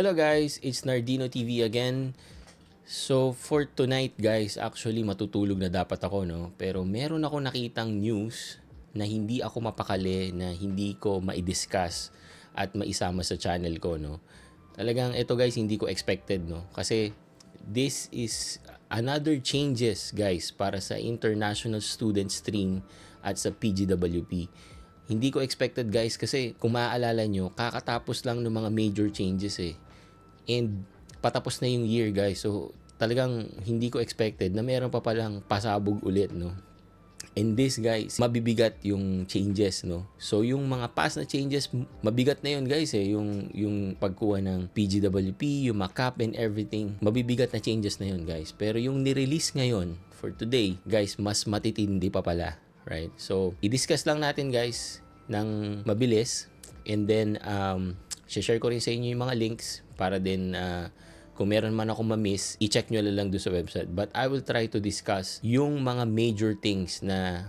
Hello guys, it's Nardino TV again. So for tonight guys, actually matutulog na dapat ako no. Pero meron ako nakitang news na hindi ako mapakali, na hindi ko ma-discuss at maisama sa channel ko no. Talagang ito guys, hindi ko expected no. Kasi this is another changes guys para sa international student stream at sa PGWP. Hindi ko expected guys kasi kung maaalala nyo, kakatapos lang ng mga major changes eh. And patapos na yung year guys. So talagang hindi ko expected na meron pa palang pasabog ulit no. And this guys, mabibigat yung changes no. So yung mga past na changes, mabigat na yun guys eh. Yung pagkuha ng PGWP, yung MACAP and everything. Mabibigat na changes na yun guys. Pero yung nirelease ngayon for today guys, mas matitindi pa pala. Right? So, i-discuss lang natin guys ng mabilis and then share ko rin sa inyo yung mga links para din kung meron man ako ma-miss, i-check nyo lang doon sa website. But I will try to discuss yung mga major things na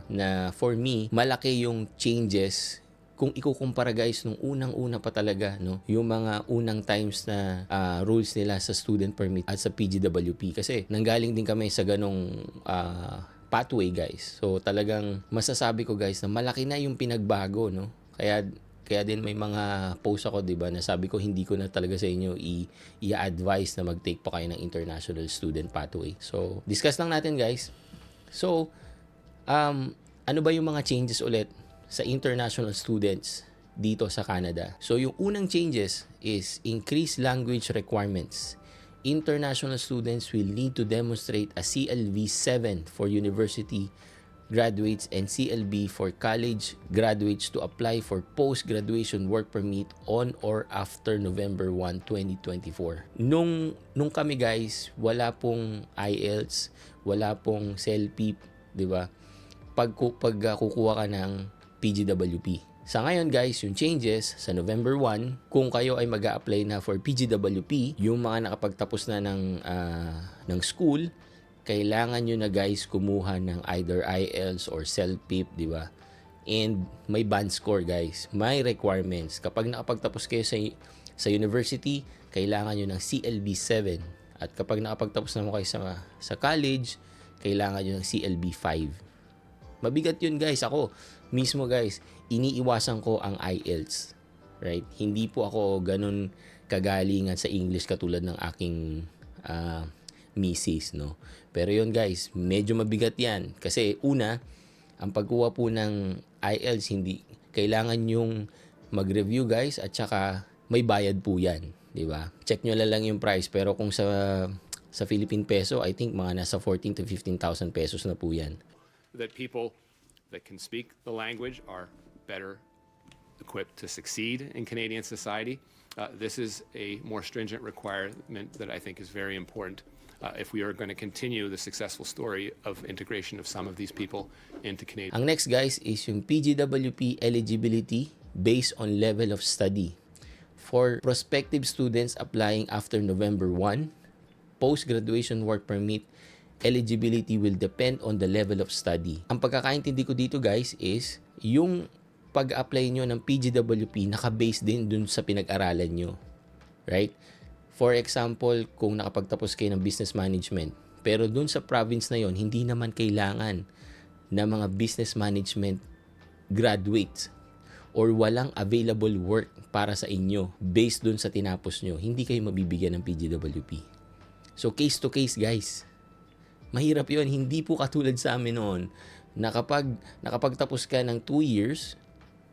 for me, malaki yung changes kung ikukumpara guys nung unang-una pa talaga, no? Yung mga unang times na rules nila sa student permit at sa PGWP. Kasi nanggaling din kami sa ganong pathway guys. So talagang masasabi ko guys na malaki na yung pinagbago no. Kaya din may mga post ako 'di ba na sabi ko hindi ko na talaga sa inyo i-advise na mag-take pa kayo ng international student pathway. So discuss lang natin guys. So ano ba yung mga changes ulit sa international students dito sa Canada? So yung unang changes is increased language requirements. International students will need to demonstrate a CLV 7 for university graduates and CLB for college graduates to apply for post-graduation work permit on or after November 1, 2024. Nung kami guys, wala pong IELTS, wala pong CELPIP, di ba? Pag kukuha ka ng PGWP. Sa ngayon guys, yung changes sa November 1, kung kayo ay mag-a-apply na for PGWP, yung mga nakapagtapos na ng school, kailangan nyo na guys kumuha ng either IELTS or CELPIP, di ba? And may band score guys, may requirements. Kapag nakapagtapos kayo sa university, kailangan nyo ng CLB 7. At kapag nakapagtapos na mo kayo sa college, kailangan nyo ng CLB 5. Mabigat yun guys. Ako mismo guys, iniiwasan ko ang IELTS. Right? Hindi po ako ganun kagalingan sa English katulad ng aking misis, no? Pero yun guys, medyo mabigat yan. Kasi una, ang pagkuha po ng IELTS, hindi kailangan yung mag-review guys at saka may bayad po yan. Diba? Check nyo lang yung price. Pero kung sa Philippine peso, I think mga nasa 14 to 15,000 pesos na po yan. That people that can speak the language are better equipped to succeed in Canadian society. This is a more stringent requirement that I think is very important if we are going to continue the successful story of integration of some of these people into Canadian. Ang next guys is yung PGWP eligibility based on level of study. For prospective students applying after November 1, post-graduation work permit eligibility will depend on the level of study. Ang pagkakaintindi ko dito guys is yung pag-apply nyo ng PGWP naka-base din dun sa pinag-aralan nyo. Right? For example, kung nakapagtapos kayo ng business management, pero dun sa province na yon hindi naman kailangan na mga business management graduates or walang available work para sa inyo based dun sa tinapos nyo, hindi kayo mabibigyan ng PGWP. So case to case guys. Mahirap yun. Hindi po katulad sa amin noon na kapag nakapagtapos ka ng 2 years,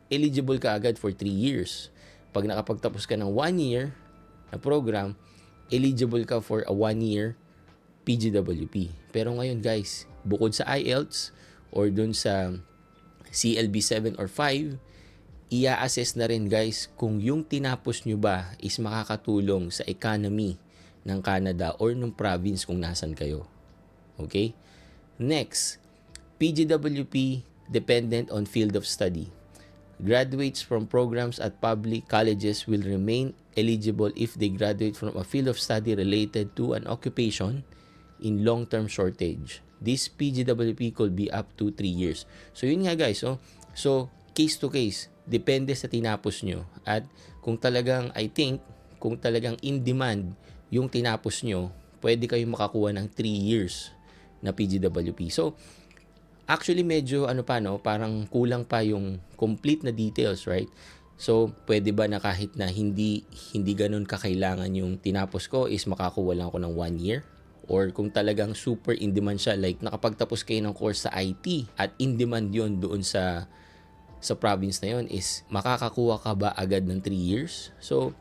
eligible ka agad for 3 years. Pag nakapagtapos ka ng 1 year na program, eligible ka for a 1 year PGWP. Pero ngayon guys, bukod sa IELTS or dun sa CLB 7 or 5, i-assess na rin guys kung yung tinapos nyo ba is makakatulong sa economy ng Canada or ng province kung nasan kayo. Okay? Next, PGWP dependent on field of study. Graduates from programs at public colleges will remain eligible if they graduate from a field of study related to an occupation in long-term shortage. This PGWP could be up to 3 years. So yun nga guys, so case to case, depende sa tinapos nyo. At kung talagang I think kung talagang in demand yung tinapos nyo, pwede kayong makakuha ng 3 years na PGWP. So, actually medyo parang kulang pa yung complete na details, right? So, pwede ba na kahit na hindi ganun kakailangan yung tinapos ko is makakuha lang ako ng 1 year? Or kung talagang super in demand siya, like nakapagtapos kayo ng course sa IT at in demand yun doon sa province na yun, is makakakuha ka ba agad ng 3 years? So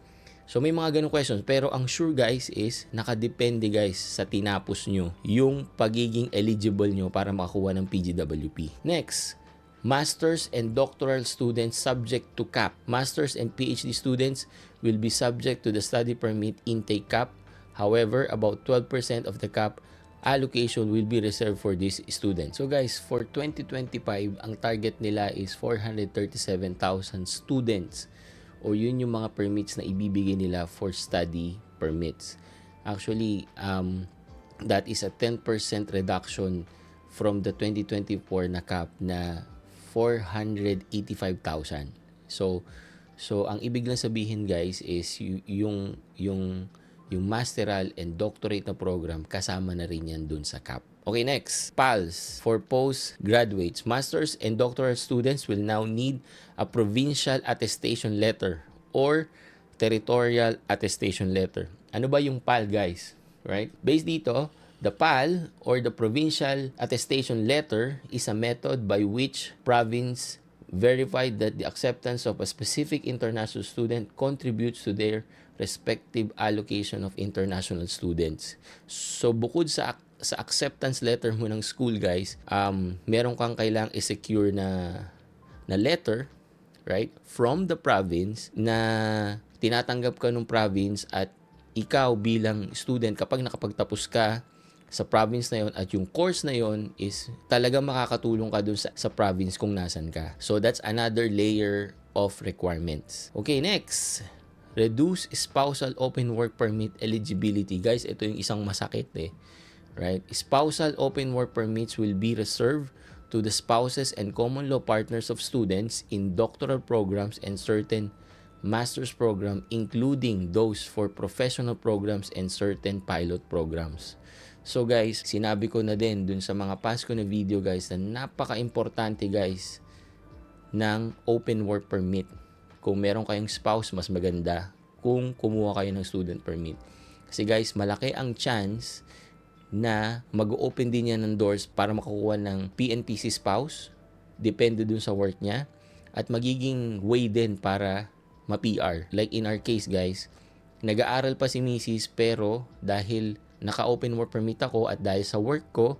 may mga ganung questions. Pero ang sure guys is nakadepende guys sa tinapos nyo yung pagiging eligible nyo para makakuha ng PGWP. Next, Masters and doctoral students subject to cap. Masters and PhD students will be subject to the study permit intake cap. However, about 12% of the cap allocation will be reserved for these students. So guys, for 2025, ang target nila is 437,000 students, o yun yung mga permits na ibibigay nila for study permits. Actually, that is a 10% reduction from the 2024 na cap na 485,000. So ang ibig lang sabihin guys is yung masteral and doctorate na program, kasama na rin yan dun sa cap. Okay, next. PALS. For postgraduates, masters and doctoral students will now need a provincial attestation letter or territorial attestation letter. Ano ba yung PAL, guys? Right? Based dito, the PAL or the provincial attestation letter is a method by which province verified that the acceptance of a specific international student contributes to their respective allocation of international students. So bukod sa acceptance letter mo ng school guys, meron kang kailangang i-secure na letter, right, from the province na tinatanggap ka ng province, at ikaw bilang student, kapag nakapagtapos ka sa province na yon at yung course na yon is talaga makakatulong ka dun sa province kung nasan ka. So that's another layer of requirements. Okay, next. Reduce spousal open work permit eligibility. Guys, ito yung isang masakit right? Spousal open work permits will be reserved to the spouses and common law partners of students in doctoral programs and certain master's program, including those for professional programs and certain pilot programs. So guys, sinabi ko na din dun sa mga past ko na video guys na napaka-importante guys ng open work permit. Kung meron kayong spouse, mas maganda kung kumuha kayo ng student permit. Kasi guys, malaki ang chance na mag-open din yan ng doors para makakuha ng PNP si spouse. Depende dun sa work niya. At magiging way din para ma-PR. Like in our case guys, nag-aaral pa si Mrs. pero dahil naka-open work permit ako at dahil sa work ko,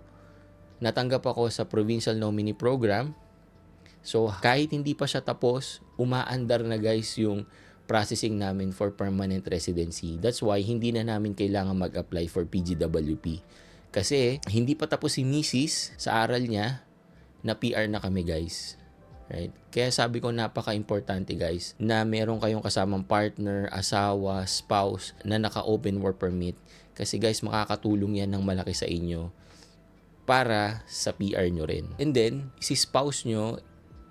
natanggap ako sa provincial nominee program. So, kahit hindi pa siya tapos, umaandar na guys yung processing namin for permanent residency. That's why hindi na namin kailangan mag-apply for PGWP. Kasi hindi pa tapos si Mrs. sa aral niya, na PR na kami guys. Right? Kaya sabi ko napaka-importante guys na meron kayong kasamang partner, asawa, spouse na naka-open work permit. Kasi guys, makakatulong yan ng malaki sa inyo para sa PR nyo rin. And then, si spouse nyo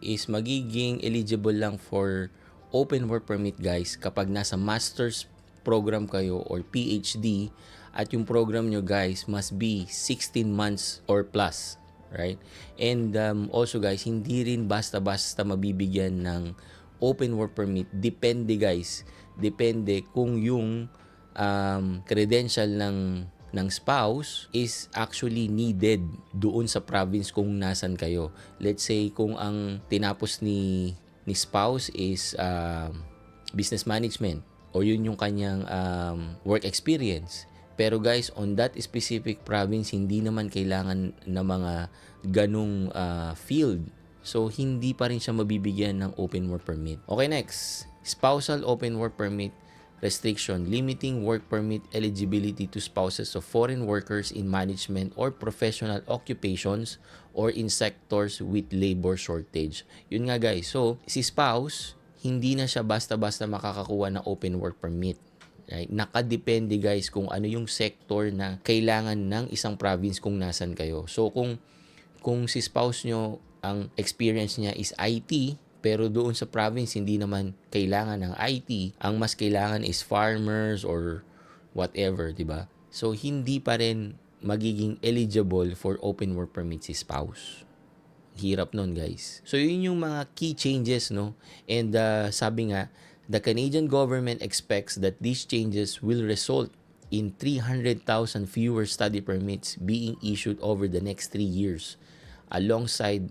is magiging eligible lang for open work permit guys kapag nasa master's program kayo or PhD, at yung program nyo guys must be 16 months or plus, right? And also guys, hindi rin basta-basta mabibigyan ng open work permit. Depende guys, depende kung yung credential ng spouse is actually needed doon sa province kung nasan kayo. Let's say kung ang tinapos ni spouse is business management o yun yung kanyang work experience. Pero guys, on that specific province, hindi naman kailangan na mga ganung field. So, hindi pa rin siya mabibigyan ng open work permit. Okay, next. Spousal open work permit restriction, limiting work permit eligibility to spouses of foreign workers in management or professional occupations or in sectors with labor shortage. Yun nga guys. So, si spouse, hindi na siya basta-basta makakakuha ng open work permit. Right? Nakadepende guys kung ano yung sector na kailangan ng isang province kung nasan kayo. So, kung si spouse nyo, ang experience niya is IT, Pero doon sa province, hindi naman kailangan ng IT. Ang mas kailangan is farmers or whatever, di ba? So, hindi pa rin magiging eligible for open work permit si spouse. Hirap nun, guys. So, yun yung mga key changes, no? And sabi nga, the Canadian government expects that these changes will result in 300,000 fewer study permits being issued over the next 3 years, alongside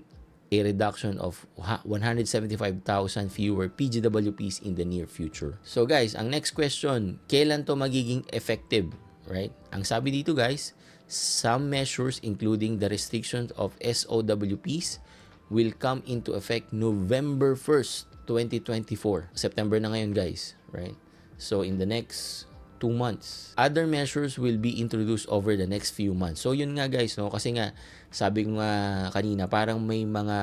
a reduction of 175,000 fewer PGWPs in the near future. So guys, ang next question, kailan to magiging effective, right? Ang sabi dito guys, some measures including the restrictions of SOWPs will come into effect November 1st, 2024. September na ngayon guys, right? So in the next 2 months. Other measures will be introduced over the next few months. So yun nga guys, no? Kasi nga sabi ko nga kanina, parang may mga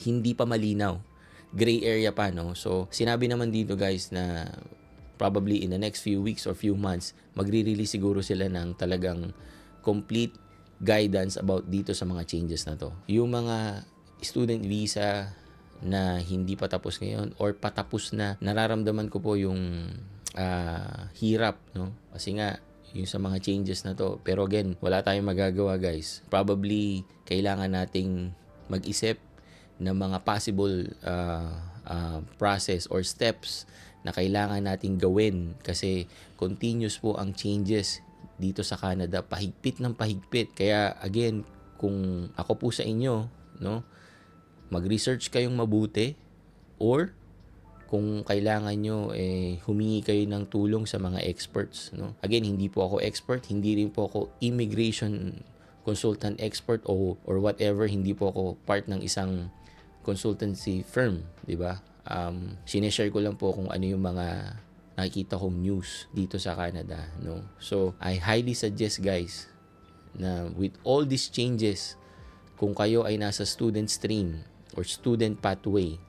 hindi pa malinaw. Gray area pa, no? So sinabi naman dito guys na probably in the next few weeks or few months, magre-release siguro sila ng talagang complete guidance about dito sa mga changes na to. Yung mga student visa na hindi pa tapos ngayon or patapos na, nararamdaman ko po yung hirap, no? Kasi nga yung sa mga changes na to. Pero again, wala tayong magagawa guys. Probably kailangan nating mag-isip ng mga possible process or steps na kailangan nating gawin kasi continuous po ang changes dito sa Canada, pahigpit ng pahigpit. Kaya again, kung ako po sa inyo, no, mag-research kayong mabuti, or kung kailangan nyo, humingi kayo ng tulong sa mga experts, no? Again, hindi po ako expert, hindi rin po ako immigration consultant expert or whatever, hindi po ako part ng isang consultancy firm, di ba? Sineshare ko lang po kung ano yung mga nakikita kong news dito sa Canada, no? So, I highly suggest guys na with all these changes, kung kayo ay nasa student stream or student pathway,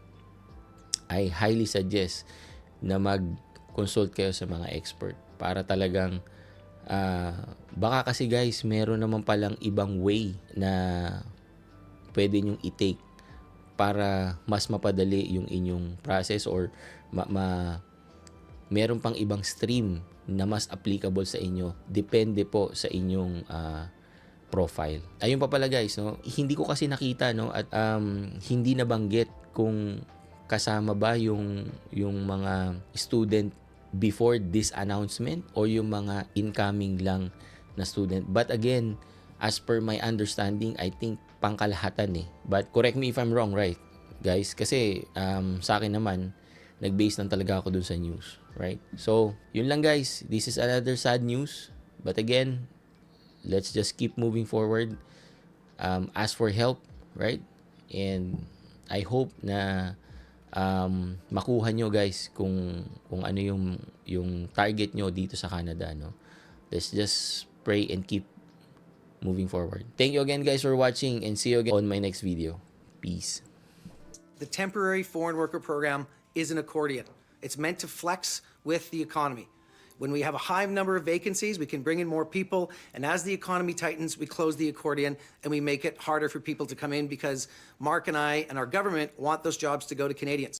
I highly suggest na mag-consult kayo sa mga expert para talagang baka kasi guys, meron naman palang ibang way na pwede nyong i-take para mas mapadali yung inyong process or meron pang ibang stream na mas applicable sa inyo. Depende po sa inyong profile. Ayun pa pala guys, no? Hindi ko kasi nakita, no, at hindi nabanggit kung kasama ba yung mga student before this announcement or yung mga incoming lang na student. But again, as per my understanding, I think pangkalahatan eh. But correct me if I'm wrong, right? Guys, kasi sa akin naman, nag-base lang talaga ako dun sa news, right? So, yun lang guys. This is another sad news. But again, let's just keep moving forward. Ask for help, right? And I hope na makuha nyo guys kung ano yung target nyo dito sa Canada, no? Let's just pray and keep moving forward. Thank you again guys for watching and see you again on my next video. Peace. The temporary foreign worker program is an accordion. It's meant to flex with the economy. When we have a high number of vacancies, we can bring in more people. And as the economy tightens, we close the accordion and we make it harder for people to come in because Mark and I and our government want those jobs to go to Canadians.